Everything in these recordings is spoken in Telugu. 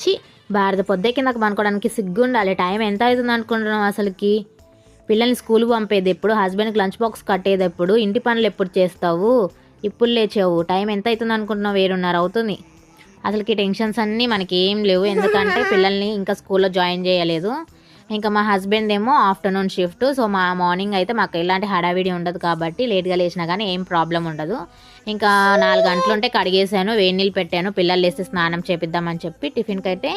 చి భారత పొద్దే కిందకు పనుకోవడానికి సిగ్గు ఉండాలి. టైం ఎంత అవుతుంది అనుకుంటున్నాం అసలుకి? పిల్లల్ని స్కూల్కి పంపేది ఎప్పుడు, హస్బెండ్కి లంచ్ బాక్స్ కట్టేది ఎప్పుడు, ఇంటి పనులు ఎప్పుడు చేస్తావు, ఇప్పుడు లేచావు, టైం ఎంత అవుతుంది అనుకుంటున్నావు? 7:30 అవుతుంది. అసలుకి టెన్షన్స్ అన్నీ మనకి ఏం లేవు, ఎందుకంటే పిల్లల్ని ఇంకా స్కూల్లో జాయిన్ చేయలేదు. ఇంకా మా హస్బెండ్ ఏమో ఆఫ్టర్నూన్ షిఫ్ట్. సో మా మార్నింగ్ అయితే మాకు ఎలాంటి హడావిడి ఉండదు కాబట్టి లేట్గా లేచినా కానీ ఏం ప్రాబ్లం ఉండదు. ఇంకా 4 గంటలు ఉంటే కడిగేసాను, వేడి నీళ్ళు పెట్టాను, పిల్లలు లేస్తే స్నానం చేపిద్దామని చెప్పి. టిఫిన్కి అయితే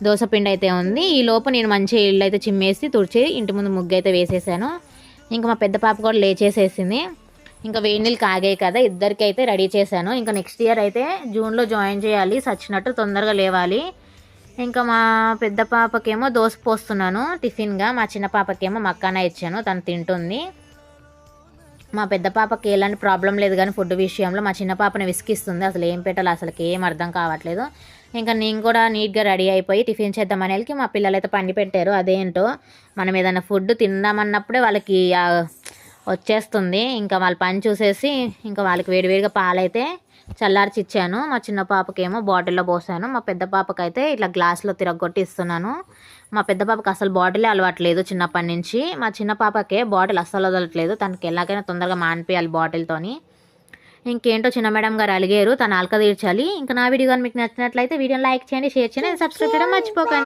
దోసపిండి అయితే ఉంది. ఈ లోపు నేను మంచిగా ఇల్లు అయితే చిమ్మేసి తుడిచి ఇంటి ముందు ముగ్గు అయితే వేసేసాను. ఇంకా మా పెద్ద పాప కూడా లేచేసేసింది. ఇంకా వేడి నీళ్ళు కాగాయి కదా, ఇద్దరికి అయితే రెడీ చేశాను. ఇంకా నెక్స్ట్ ఇయర్ అయితే జూన్లో జాయిన్ చేయాలి, సచ్చినట్టు తొందరగా లేవాలి. ఇంకా మా పెద్ద పాపకేమో దోశ పోస్తున్నాను టిఫిన్గా, మా చిన్న పాపకేమో మక్కానా ఇచ్చాను, తను తింటుంది. మా పెద్ద పాపకి ఎలాంటి ప్రాబ్లం లేదు కానీ ఫుడ్ విషయంలో మా చిన్న పాపని విసిగిస్తుంది. అసలు ఏం పెట్టాలో అసలుకి ఏం అర్థం కావట్లేదు. ఇంకా నేను కూడా నీట్గా రెడీ అయిపోయి టిఫిన్ చేద్దామని వెళ్ళి మా పిల్లలు అయితే పండి పెట్టారు. అదేంటో మనం ఏదైనా ఫుడ్ తిందామన్నప్పుడే వాళ్ళకి వచ్చేస్తుంది. ఇంకా వాళ్ళ పని చూసేసి ఇంకా వాళ్ళకి వేడివేడిగా పాలైతే చల్లార్చి ఇచ్చాను. మా చిన్న పాపకేమో బాటిల్లో పోసాను, మా పెద్ద పాపకైతే ఇట్లా గ్లాస్లో తిరగొట్టి ఇస్తున్నాను. మా పెద్ద పాపకి అసలు బాటిలే అలవాట్లేదు చిన్నప్పటి నుంచి. మా చిన్న పాపకే బాటిల్ అస్సలు వదలట్లేదు, తనకి ఎలాగైనా తొందరగా మానిపించాలి బాటిల్తోని. ఇంకేంటో చిన్న మేడం గారు అలిగారు, తను ఆల్క తీర్చాలి. ఇంకా నా వీడియో కానీ మీకు నచ్చినట్లయితే వీడియోని లైక్ చేయండి, షేర్ చేయండి, సబ్స్క్రైబ్ చేయడం మర్చిపోకండి.